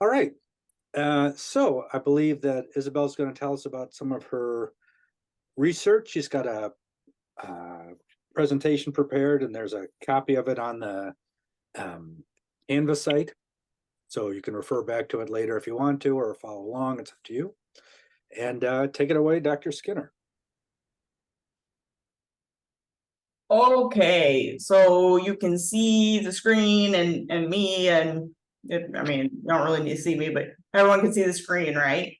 All right. So I believe that Isabel's going to tell us about some of her research. She's got a presentation prepared, and there's a copy of it on the Canvas site. So you can refer back to it later if you want to, or follow along. It's up to you. And take it away, Dr. Skinner. Okay, so you can see the screen and me and I mean, you don't really need to see me, but everyone can see the screen, right?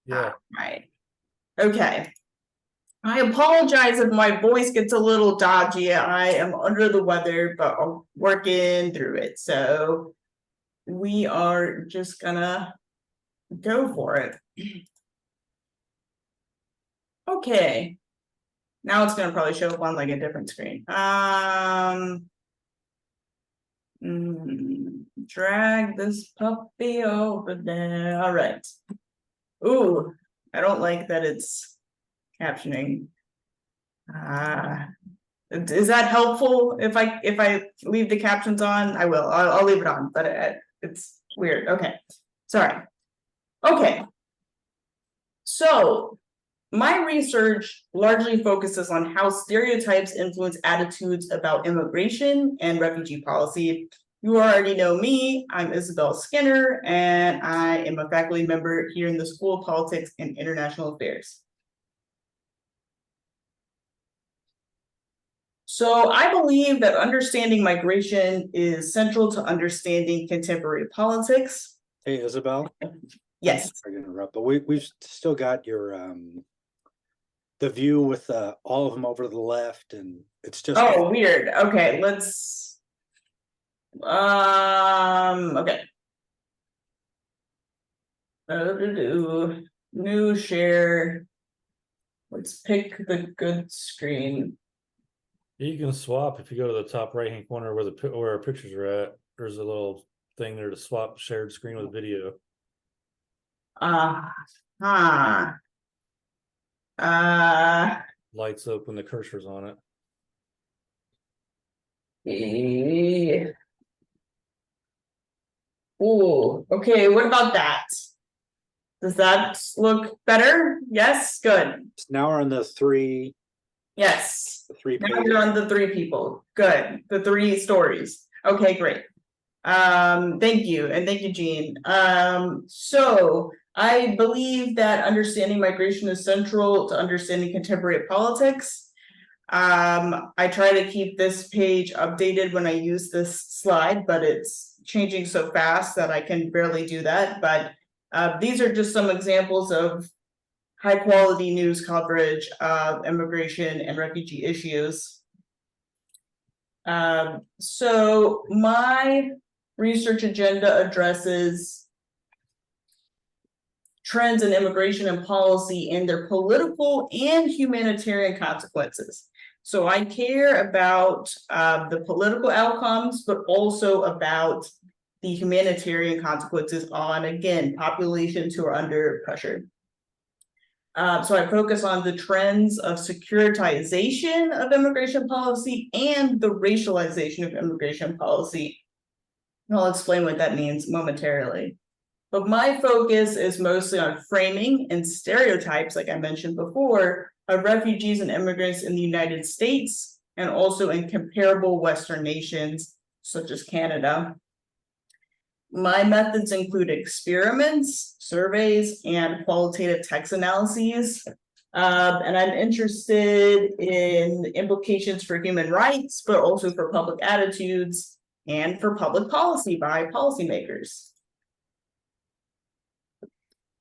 Yeah. Right. Okay. I apologize if my voice gets a little dodgy. I am under the weather, but I'm working through it. So we are just gonna go for it. Okay. Now it's gonna probably show up on like a different screen. Drag this puppy over there. All right. Ooh, I don't like that it's captioning. Is that helpful if I leave the captions on? I will. I'll leave it on, but it's weird. Okay. Sorry. Okay. So my research largely focuses on how stereotypes influence attitudes about immigration and refugee policy. You already know me. I'm Isabel Skinner, and I am a faculty member here in the School of Politics and International Affairs. So I believe that understanding migration is central to understanding contemporary politics. Hey, Isabel. Yes. Sorry to interrupt, but we've still got your the view with all of them over to the left, and it's just weird. Okay, let's okay. New share. Let's pick the good screen. You can swap if you go to the top right hand corner where our pictures are at. There's a little thing there to swap shared screen with video. Lights open, the cursor's on it. Ooh, okay, what about that? Does that look better? Yes, good. now we're on the three. Yes. The three now pages. you're on the three people. Good. The three stories. Okay, great. Thank you, and thank you, Jean. So I believe that understanding migration is central to understanding contemporary politics. I try to keep this page updated when I use this slide, but it's changing so fast that I can barely do that. But these are just some examples of high quality news coverage of immigration and refugee issues. So my research agenda addresses trends in immigration and policy and their political and humanitarian consequences. So I care about the political outcomes, but also about the humanitarian consequences on, again, populations who are under pressure. So I focus on the trends of securitization of immigration policy and the racialization of immigration policy. And I'll explain what that means momentarily. But my focus is mostly on framing and stereotypes, like I mentioned before, of refugees and immigrants in the United States and also in comparable Western nations, such as Canada. My methods include experiments, surveys, and qualitative text analyses. And I'm interested in implications for human rights, but also for public attitudes and for public policy by policymakers.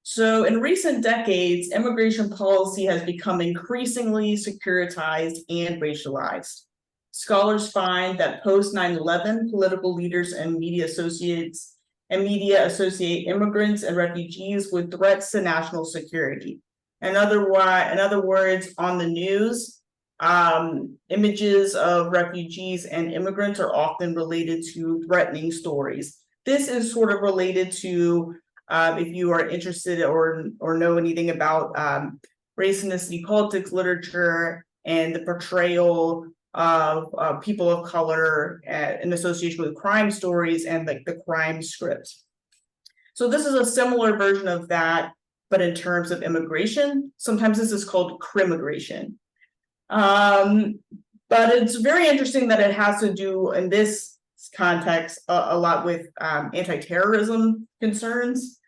So in recent decades, immigration policy has become increasingly securitized and racialized. Scholars find that post 9/11 political leaders and media associate immigrants and refugees with threats to national security. In other words, on the news, images of refugees and immigrants are often related to threatening stories. This is sort of related to if you are interested or know anything about race and ethnicity politics literature and the portrayal of people of color in association with crime stories and like the crime script. So this is a similar version of that, but in terms of immigration. Sometimes this is called crimmigration. But it's very interesting that it has to do in this context a lot with anti-terrorism concerns.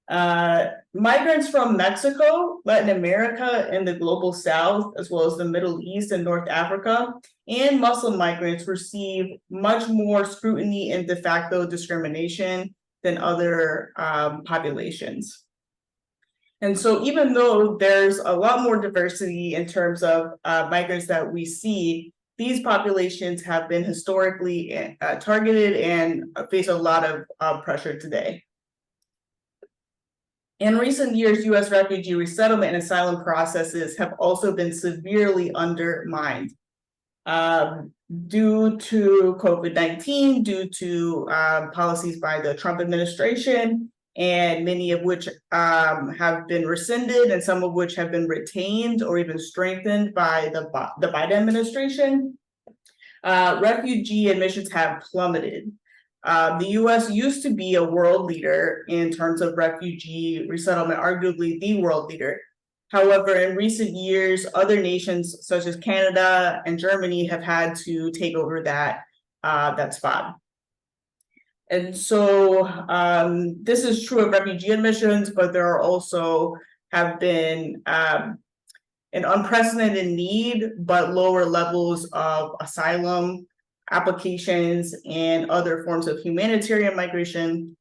Migrants from Mexico, Latin America, and the global South, as well as the Middle East and North Africa, and Muslim migrants receive much more scrutiny and de facto discrimination than other populations. And so even though there's a lot more diversity in terms of migrants that we see, these populations have been historically targeted and face a lot of pressure today. In recent years, U.S. refugee resettlement and asylum processes have also been severely undermined due to COVID-19, due to policies by the Trump administration, and many of which have been rescinded and some of which have been retained or even strengthened by the Biden administration. Refugee admissions have plummeted. The US used to be a world leader in terms of refugee resettlement, arguably the world leader. However, in recent years, other nations such as Canada and Germany have had to take over that spot. And so this is true of refugee admissions, but there are also have been an unprecedented need, but lower levels of asylum applications and other forms of humanitarian migration.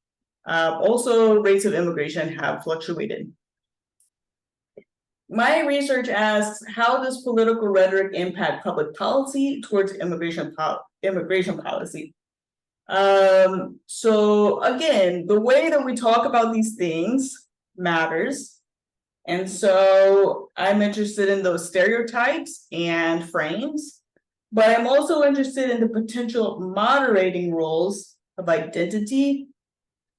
Also, rates of immigration have fluctuated. My research asks, how does political rhetoric impact public policy towards immigration policy? So again, the way that we talk about these things matters. And so I'm interested in those stereotypes and frames, but I'm also interested in the potential moderating roles of identity,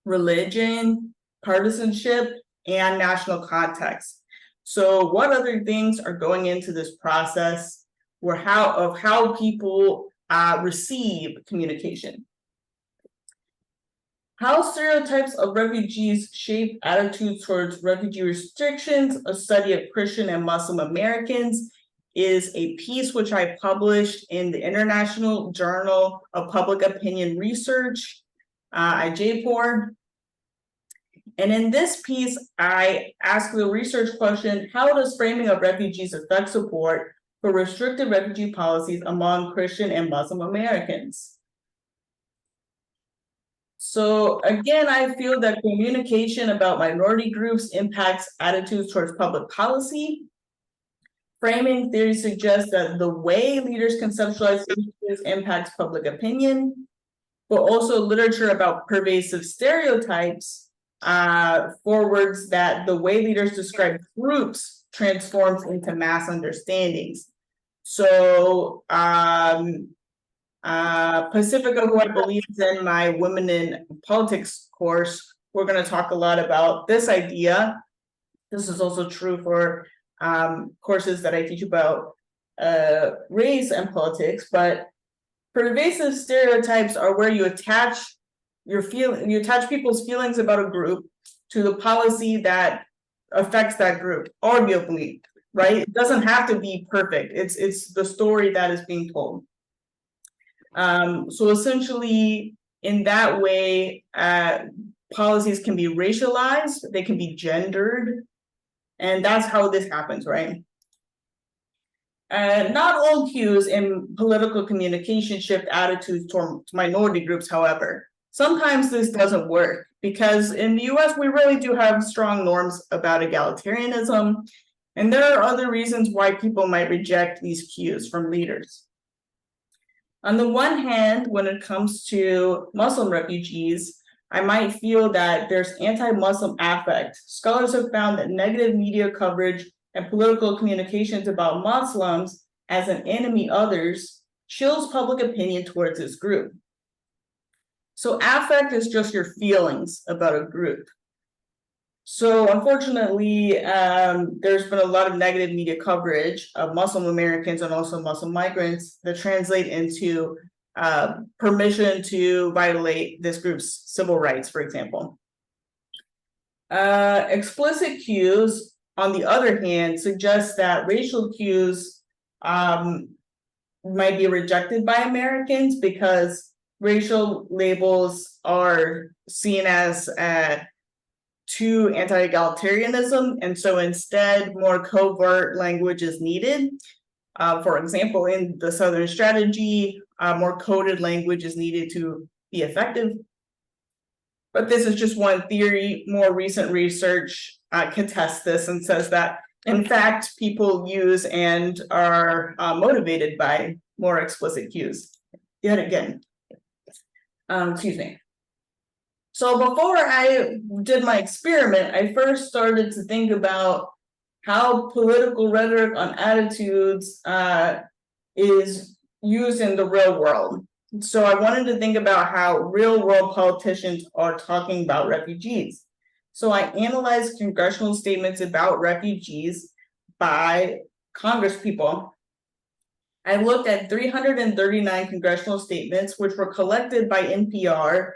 religion, partisanship, and national context. So what other things are going into this process or how people receive communication? How stereotypes of refugees shape attitudes towards refugee restrictions, a study of Christian and Muslim Americans, is a piece which I published in the International Journal of Public Opinion Research, IJPOR. And in this piece, I ask the research question, how does framing of refugees affect support for restrictive refugee policies among Christian and Muslim Americans? So again, I feel that communication about minority groups impacts attitudes towards public policy. Framing theory suggests that the way leaders conceptualize issues impacts public opinion, but also literature about pervasive stereotypes forwards that the way leaders describe groups transforms into mass understandings. So Pacifica, who I believe is in my Women in Politics course, we're going to talk a lot about this idea. This is also true for courses that I teach about race and politics, but pervasive stereotypes are where you attach people's feelings about a group to the policy that affects that group, arguably, right? It doesn't have to be perfect. It's the story that is being told. So essentially, in that way, policies can be racialized, they can be gendered, and that's how this happens, right? Not all cues in political communication shift attitudes towards minority groups, however. Sometimes this doesn't work because in the US, we really do have strong norms about egalitarianism, and there are other reasons why people might reject these cues from leaders. On the one hand, when it comes to Muslim refugees, I might feel that there's anti-Muslim affect. Scholars have found that negative media coverage and political communications about Muslims as an enemy others chills public opinion towards this group. So affect is just your feelings about a group. So unfortunately, there's been a lot of negative media coverage of Muslim Americans and also Muslim migrants that translate into permission to violate this group's civil rights, for example. Explicit cues, on the other hand, suggest that racial cues might be rejected by Americans because racial labels are seen as to anti-egalitarianism, and so instead more covert language is needed. For example, in the Southern Strategy, more coded language is needed to be effective. But this is just one theory. More recent research contests this and says that, in fact, people use and are motivated by more explicit cues. Yet again, excuse me. So before I did my experiment, I first started to think about how political rhetoric on attitudes is used in the real world. So I wanted to think about how real world politicians are talking about refugees. So I analyzed congressional statements about refugees by Congresspeople. I looked at 339 congressional statements, which were collected by NPR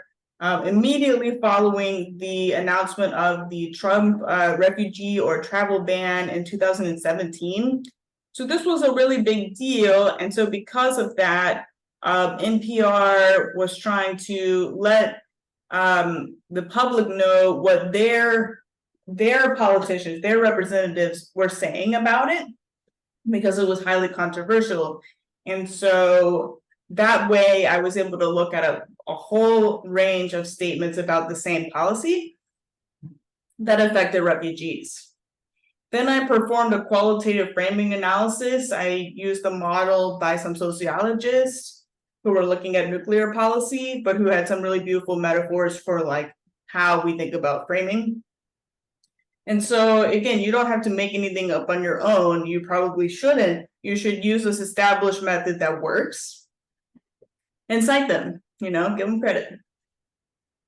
immediately following the announcement of the Trump refugee or travel ban in 2017. So this was a really big deal. And so because of that, NPR was trying to let the public know what their politicians, their representatives were saying about it, because it was highly controversial. And so that way I was able to look at a whole range of statements about the same policy that affected refugees. Then I performed a qualitative framing analysis. I used a model by some sociologists who were looking at nuclear policy, but who had some really beautiful metaphors for like how we think about framing. And so again, you don't have to make anything up on your own. You probably shouldn't. You should use this established method that works and cite them, give them credit.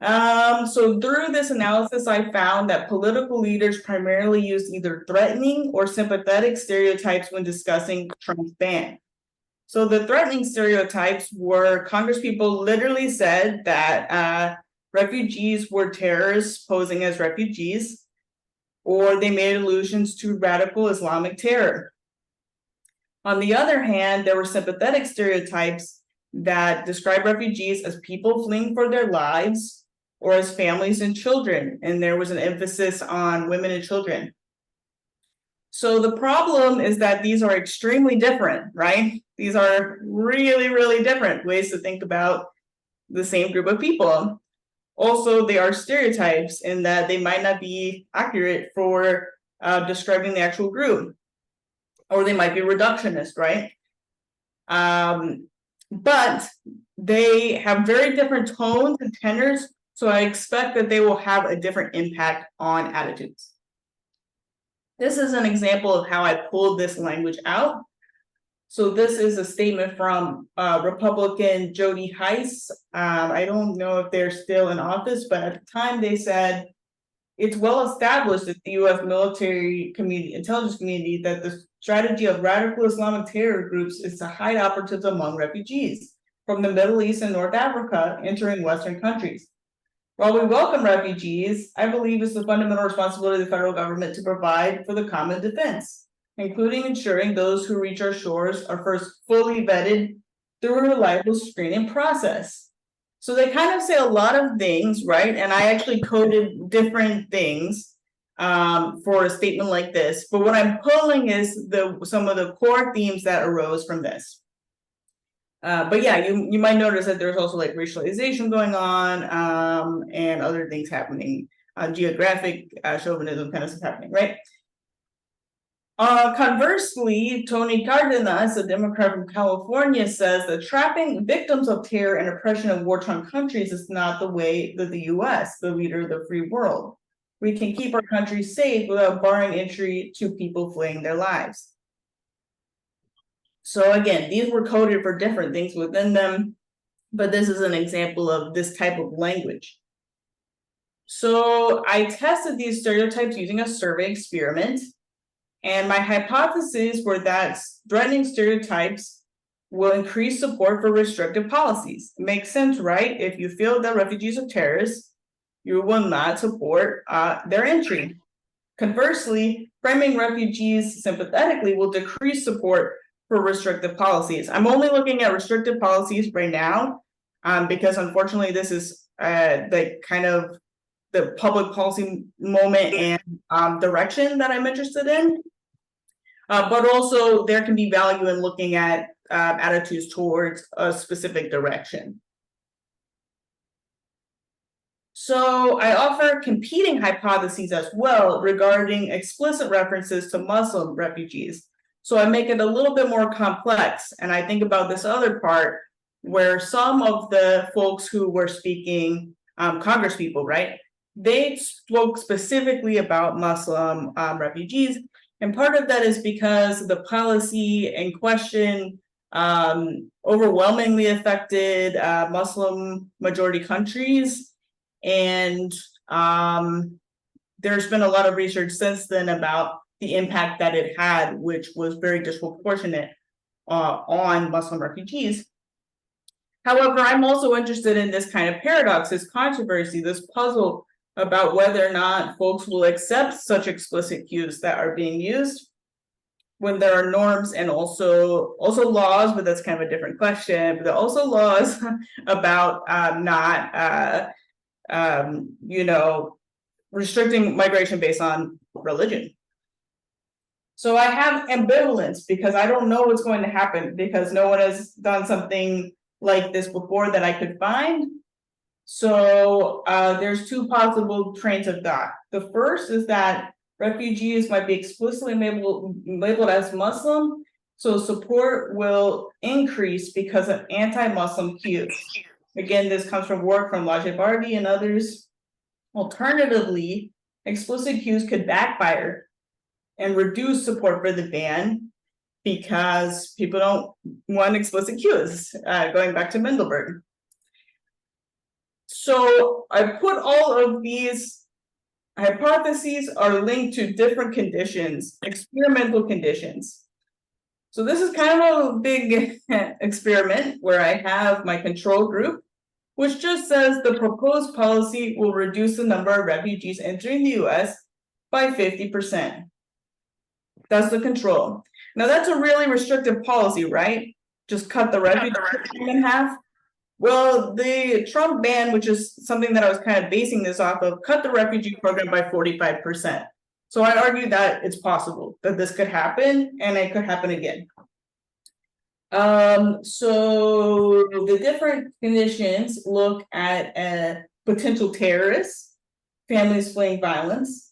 So through this analysis, I found that political leaders primarily use either threatening or sympathetic stereotypes when discussing Trump's ban. So the threatening stereotypes were Congresspeople literally said that refugees were terrorists posing as refugees, or they made allusions to radical Islamic terror. On the other hand, there were sympathetic stereotypes that describe refugees as people fleeing for their lives or as families and children, and there was an emphasis on women and children. So the problem is that these are extremely different, right? These are really, really different ways to think about the same group of people. Also, they are stereotypes in that they might not be accurate for describing the actual group, or they might be reductionist, right? But they have very different tones and tenors, so I expect that they will have a different impact on attitudes. This is an example of how I pulled this language out. So this is a statement from Republican Jody Hice. I don't know if they're still in office, but at the time they said, it's well established that the US military community, intelligence community, that the strategy of radical Islamic terror groups is to hide operatives among refugees from the Middle East and North Africa entering Western countries. While we welcome refugees, I believe it's the fundamental responsibility of the federal government to provide for the common defense, including ensuring those who reach our shores are first fully vetted through a reliable screening process. So they kind of say a lot of things, right? And I actually coded different things for a statement like this. But what I'm pulling is some of the core themes that arose from this. But yeah, you might notice that there's also like racialization going on and other things happening, geographic chauvinism kind of stuff happening, right? Conversely, Tony Cardenas, a Democrat from California, says that trapping victims of terror and oppression in war-torn countries is not the way that the US, the leader of the free world. We can keep our country safe without barring entry to people fleeing their lives. So again, these were coded for different things within them, but this is an example of this type of language. So I tested these stereotypes using a survey experiment. And my hypotheses were that threatening stereotypes will increase support for restrictive policies. It makes sense, right? If you feel that refugees are terrorists, you will not support their entry. Conversely, framing refugees sympathetically will decrease support for restrictive policies. I'm only looking at restrictive policies right now because unfortunately this is the kind of the public policy moment and direction that I'm interested in. But also there can be value in looking at attitudes towards a specific direction. So I offer competing hypotheses as well regarding explicit references to Muslim refugees. So I make it a little bit more complex. And I think about this other part where some of the folks who were speaking, Congress people, right? They spoke specifically about Muslim refugees. And part of that is because the policy in question overwhelmingly affected Muslim majority countries. And there's been a lot of research since then about the impact that it had, which was very disproportionate on Muslim refugees. However, I'm also interested in this kind of paradox, this controversy, this puzzle about whether or not folks will accept such explicit cues that are being used when there are norms and also laws, but that's kind of a different question, but there are also laws about not restricting migration based on religion. So I have ambivalence because I don't know what's going to happen because no one has done something like this before that I could find. So there's two possible trains of thought. The first is that refugees might be explicitly labeled as Muslim, so support will increase because of anti-Muslim cues. Again, this comes from work from Lajee Bardi and others. Alternatively, explicit cues could backfire and reduce support for the ban because people don't want explicit cues, going back to Mendelberg. So I put all of these hypotheses are linked to different conditions, experimental conditions. So this is kind of a big experiment where I have my control group, which just says the proposed policy will reduce the number of refugees entering the US by 50%. That's the control. Now that's a really restrictive policy, right? Just cut the refugee program in half. Well, the Trump ban, which is something that I was kind of basing this off of, cut the refugee program by 45%. So I argue that it's possible that this could happen and it could happen again. So the different conditions look at potential terrorists, families fleeing violence,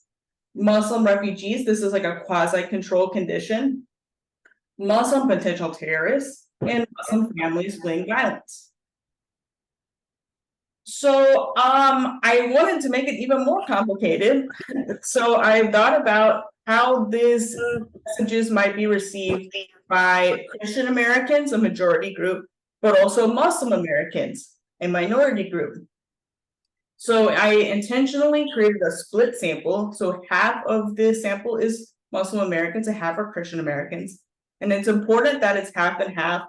Muslim refugees, this is like a quasi-control condition, Muslim potential terrorists, and Muslim families fleeing violence. So I wanted to make it even more complicated. So I thought about how these messages might be received by Christian Americans, a majority group, but also Muslim Americans, a minority group. So I intentionally created a split sample. So half of this sample is Muslim Americans and half are Christian Americans. And it's important that it's half and half.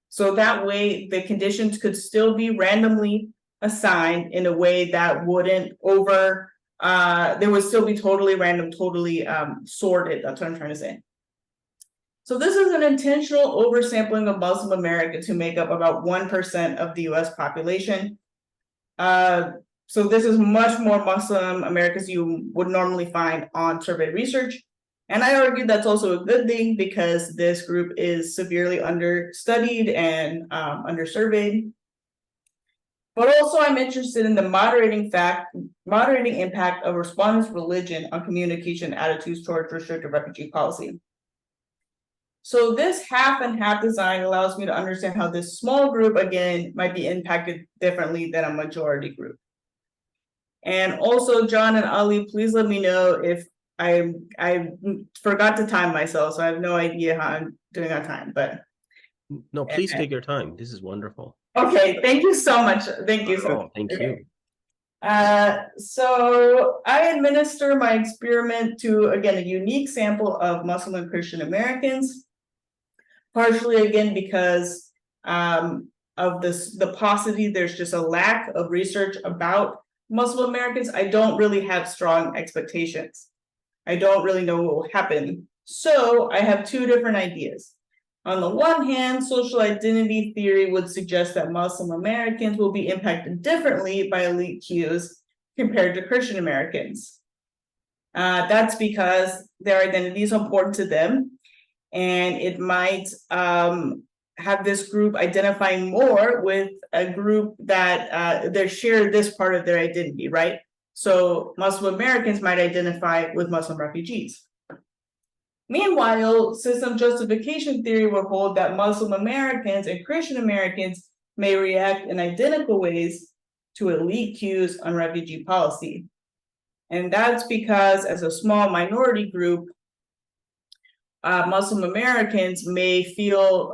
So that way the conditions could still be randomly assigned in a way that wouldn't there would still be totally random, totally sorted. That's what I'm trying to say. So this is an intentional oversampling of Muslim Americans who make up about 1% of the US population. So this is much more Muslim Americans you would normally find on survey research. And I argue that's also a good thing because this group is severely understudied and undersurveyed. But also I'm interested in the moderating impact of respondents' religion on communication attitudes towards restrictive refugee policy. So this half and half design allows me to understand how this small group, again, might be impacted differently than a majority group. And also, John and Ali, please let me know if I forgot to time myself, so I have no idea how I'm doing on time, but. No, please take your time. This is wonderful. Okay, thank you so much. Thank you so much. Thank you. So I administer my experiment to, again, a unique sample of Muslim and Christian Americans, partially again because of the paucity, there's just a lack of research about Muslim Americans, I don't really have strong expectations. I don't really know what will happen. So I have two different ideas. On the one hand, social identity theory would suggest that Muslim Americans will be impacted differently by elite cues compared to Christian Americans. That's because their identity is important to them, and it might have this group identifying more with a group that they share this part of their identity, right? So Muslim Americans might identify with Muslim refugees. Meanwhile, system justification theory would hold that Muslim Americans and Christian Americans may react in identical ways to elite cues on refugee policy. And that's because as a small minority group, Muslim Americans may feel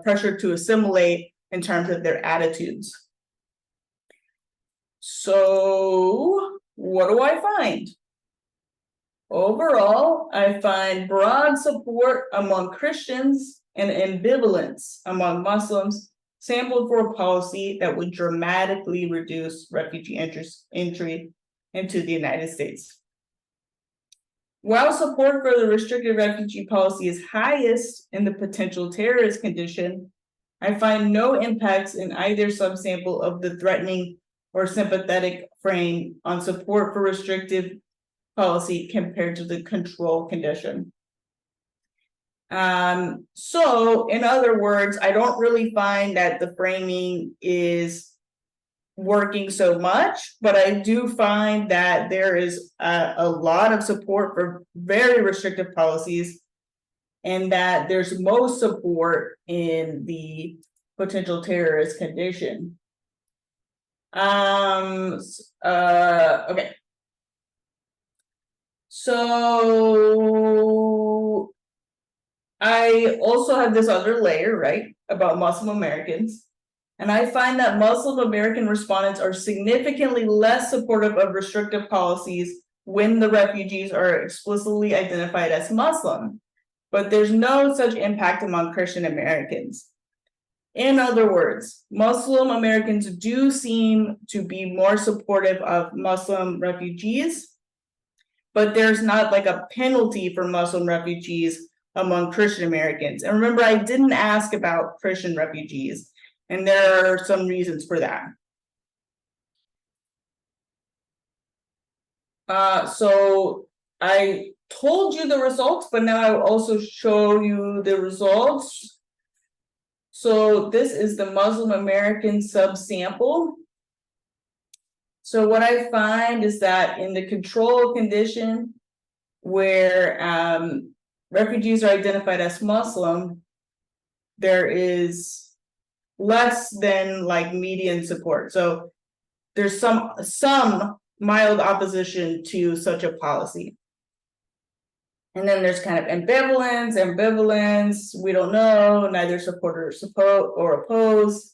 pressure to assimilate in terms of their attitudes. So what do I find? Overall, I find broad support among Christians and ambivalence among Muslims sampled for a policy that would dramatically reduce refugee entry into the United States. While support for the restricted refugee policy is highest in the potential terrorist condition, I find no impacts in either subsample of the threatening or sympathetic frame on support for restrictive policy compared to the control condition. So in other words, I don't really find that the framing is working so much, but I do find that there is a lot of support for very restrictive policies, and that there's most support in the potential terrorist condition. Okay. So I also have this other layer, right, about Muslim Americans. And I find that Muslim American respondents are significantly less supportive of restrictive policies when the refugees are explicitly identified as Muslim, but there's no such impact among Christian Americans. In other words, Muslim Americans do seem to be more supportive of Muslim refugees, but there's not like a penalty for Muslim refugees among Christian Americans. And remember, I didn't ask about Christian refugees, and there are some reasons for that. So I told you the results, but now I will also show you the results. So this is the Muslim American subsample. So what I find is that in the control condition where refugees are identified as Muslim, there is less than like median support. So there's some mild opposition to such a policy. And then there's kind of ambivalence, we don't know, neither support or oppose.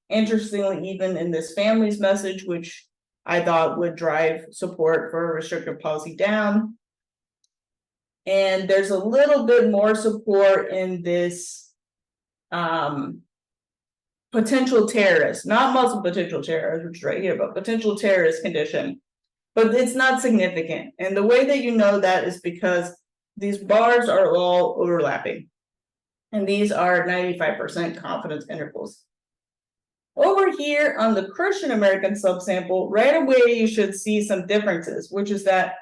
Interestingly, even in this family's message, which I thought would drive support for a restrictive policy down. And there's a little bit more support in this potential terrorist, not Muslim potential terrorist, which is right here, but potential terrorist condition. But it's not significant. And the way that you know that is because these bars are all overlapping. And these are 95% confidence intervals. Over here on the Christian American subsample, right away you should see some differences, which is that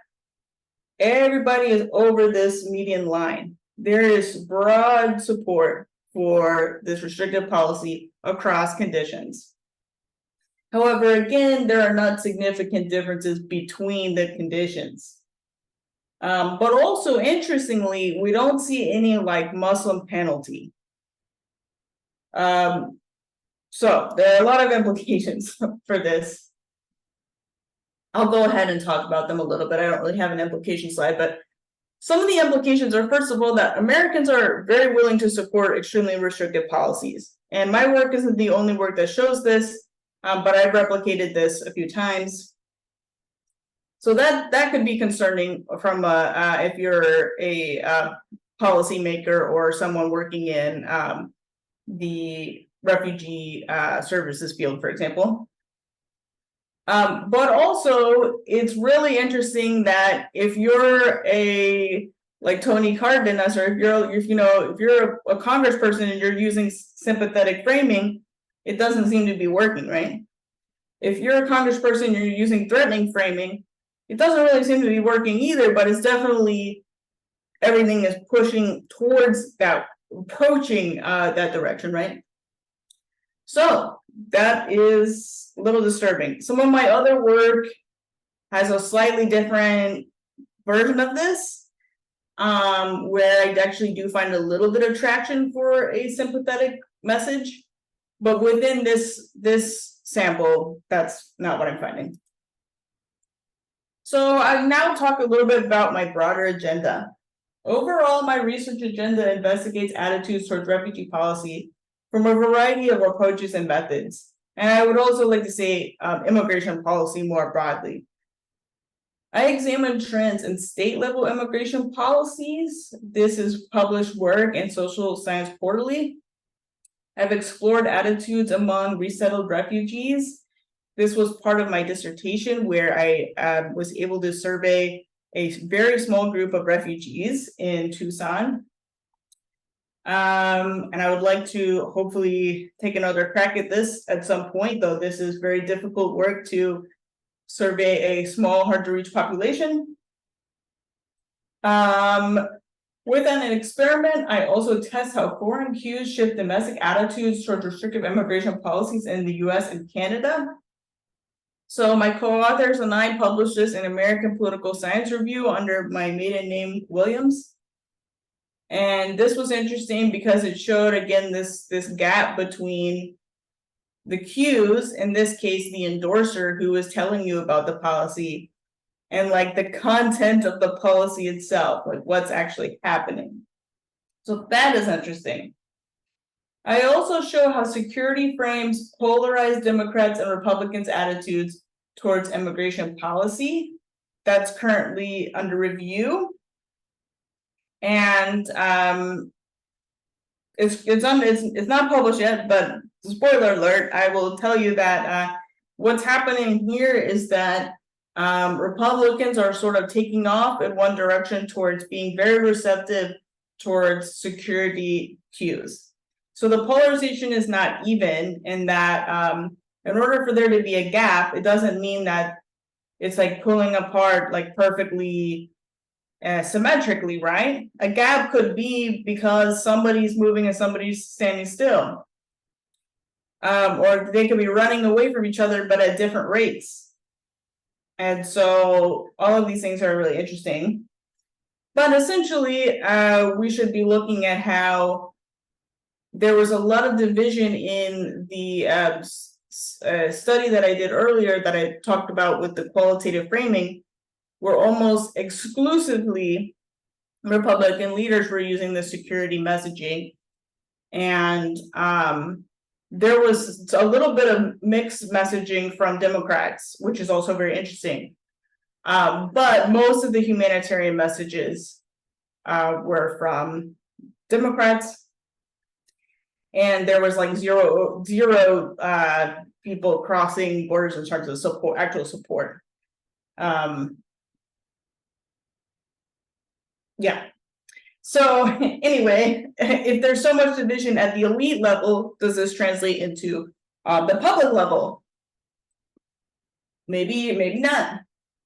everybody is over this median line. There is broad support for this restrictive policy across conditions. However, again, there are not significant differences between the conditions. But also, interestingly, we don't see any like Muslim penalty. So there are a lot of implications for this. I'll go ahead and talk about them a little bit. I don't really have an implication slide, but some of the implications are, first of all, that Americans are very willing to support extremely restrictive policies. And my work isn't the only work that shows this, but I've replicated this a few times. So that could be concerning from if you're a policymaker or someone working in the refugee services field, for example. But also, it's really interesting that if you're like Tony Cardenas, or if you're a congressperson and you're using sympathetic framing, it doesn't seem to be working, right? If you're a congressperson and you're using threatening framing, it doesn't really seem to be working either, but it's definitely, everything is pushing towards that, approaching that direction, right? So that is a little disturbing. Some of my other work has a slightly different version of this, where I actually do find a little bit of traction for a sympathetic message, but within this sample, that's not what I'm finding. So I now talk a little bit about my broader agenda. Overall, my research agenda investigates attitudes towards refugee policy from a variety of approaches and methods. And I would also like to say immigration policy more broadly. I examine trends in state-level immigration policies. This is published work in Social Science Quarterly. I've explored attitudes among resettled refugees. This was part of my dissertation, where I was able to survey a very small group of refugees in Tucson. And I would like to hopefully take another crack at this at some point, though this is very difficult work to survey a small, hard to reach population. Within an experiment, I also test how foreign cues shift domestic attitudes towards restrictive immigration policies in the US and Canada. So my co-authors and I published this in American Political Science Review under my maiden name, Williams. And this was interesting because it showed, again, this gap between the cues, in this case, the endorser who is telling you about the policy, and like the content of the policy itself, like what's actually happening. So that is interesting. I also show how security frames polarize Democrats and Republicans' attitudes towards immigration policy. That's currently under review. And it's not published yet, but spoiler alert, I will tell you that what's happening here is that Republicans are sort of taking off in one direction towards being very receptive towards security cues. So the polarization is not even, in that in order for there to be a gap, it doesn't mean that it's like pulling apart like perfectly symmetrically, right? A gap could be because somebody's moving and somebody's standing still. Or they could be running away from each other, but at different rates. And so all of these things are really interesting. But essentially, we should be looking at how there was a lot of division in the study that I did earlier that I talked about with the qualitative framing, where almost exclusively Republican leaders were using the security messaging. And there was a little bit of mixed messaging from Democrats, which is also very interesting. But most of the humanitarian messages were from Democrats. And there was like zero people crossing borders in terms of support, actual support. Yeah. So anyway, if there's so much division at the elite level, does this translate into the public level? Maybe, maybe not.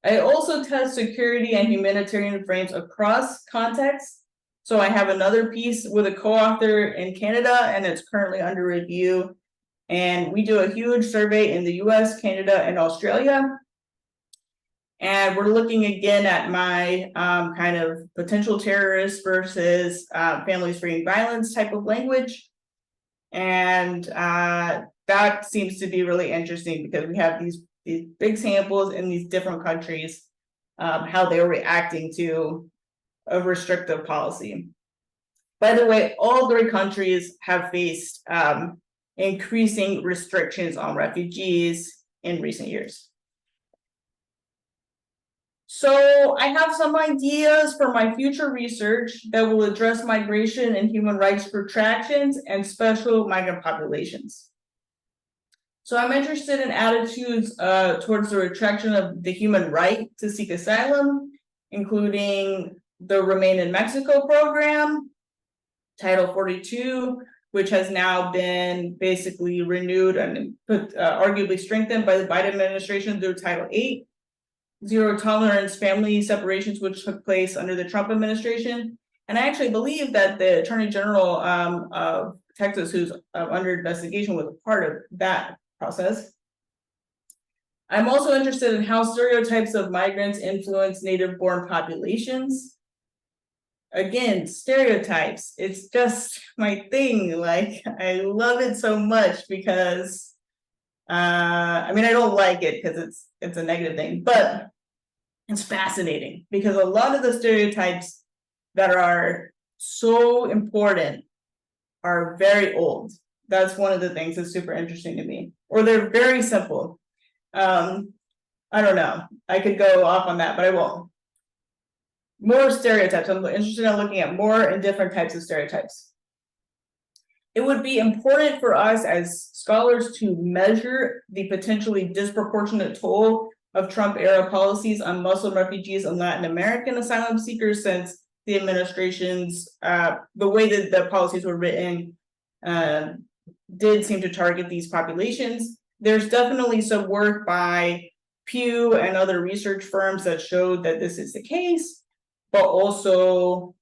I also test security and humanitarian frames across contexts. So I have another piece with a co-author in Canada, and it's currently under review. And we do a huge survey in the US, Canada, and Australia. And we're looking again at my kind of potential terrorists versus families fleeing violence type of language. And that seems to be really interesting because we have these big samples in these different countries, how they're reacting to a restrictive policy. By the way, all 3 countries have faced increasing restrictions on refugees in recent years. So I have some ideas for my future research that will address migration and human rights protractions and special migrant populations. So I'm interested in attitudes towards the retraction of the human right to seek asylum, including the Remain in Mexico program, Title 42, which has now been basically renewed and arguably strengthened by the Biden administration through Title 8, zero tolerance family separations, which took place under the Trump administration. And I actually believe that the Attorney General of Texas, who's under investigation, was a part of that process. I'm also interested in how stereotypes of migrants influence native-born populations. Again, stereotypes, it's just my thing. Like, I love it so much because, I mean, I don't like it because it's a negative thing, but it's fascinating because a lot of the stereotypes that are so important are very old. That's one of the things that's super interesting to me. Or they're very simple. I don't know. I could go off on that, but I won't. More stereotypes. I'm interested in looking at more and different types of stereotypes. It would be important for us as scholars to measure the potentially disproportionate toll of Trump-era policies on Muslim refugees and Latin American asylum seekers, since the administration's, the way that the policies were written did seem to target these populations. There's definitely some work by Pew and other research firms that showed that this is the case, but also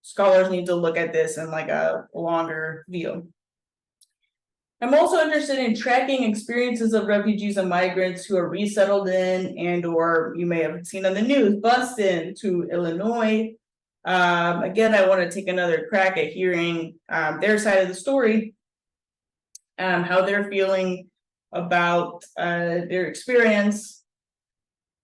scholars need to look at this in like a longer view. I'm also interested in tracking experiences of refugees and migrants who are resettled in and or you may have seen on the news, bused into Illinois. Again, I want to take another crack at hearing their side of the story, how they're feeling about their experience.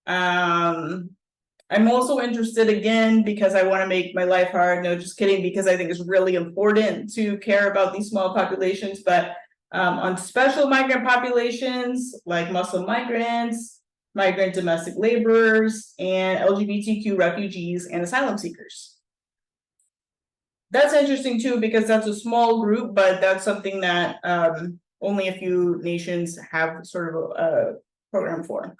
I'm also interested, again, because I want to make my life hard. No, just kidding, because I think it's really important to care about these small populations, but on special migrant populations like Muslim migrants, migrant domestic laborers, and LGBTQ refugees and asylum seekers. That's interesting too, because that's a small group, but that's something that only a few nations have sort of a program for.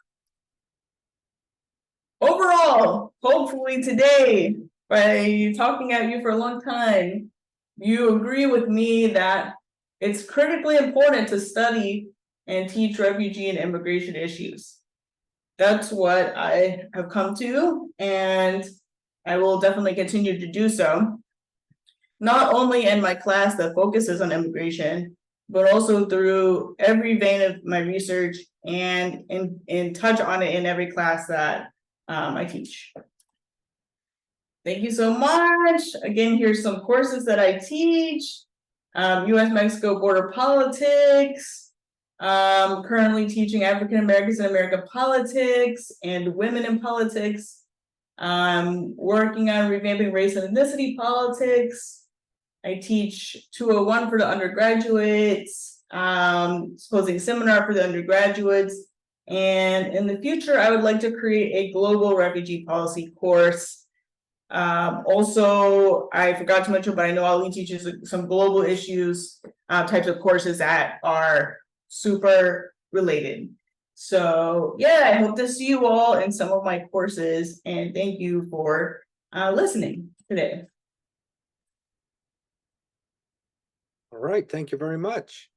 Overall, hopefully today, by talking at you for a long time, you agree with me that it's critically important to study and teach refugee and immigration issues. That's what I have come to, and I will definitely continue to do so. Not only in my class that focuses on immigration, but also through every vein of my research and in touch on it in every class that I teach. Thank you so much. Again, here's some courses that I teach. US-Mexico border politics. Currently teaching African Americans and American politics and women in politics. Working on revamping race and ethnicity politics. I teach 201 for the undergraduates, supposing a seminar for the undergraduates. And in the future, I would like to create a global refugee policy course. Also, I forgot to mention, but I know Ali teaches some global issues types of courses that are super related. So yeah, I hope to see you all in some of my courses, and thank you for listening today. All right, thank you very much.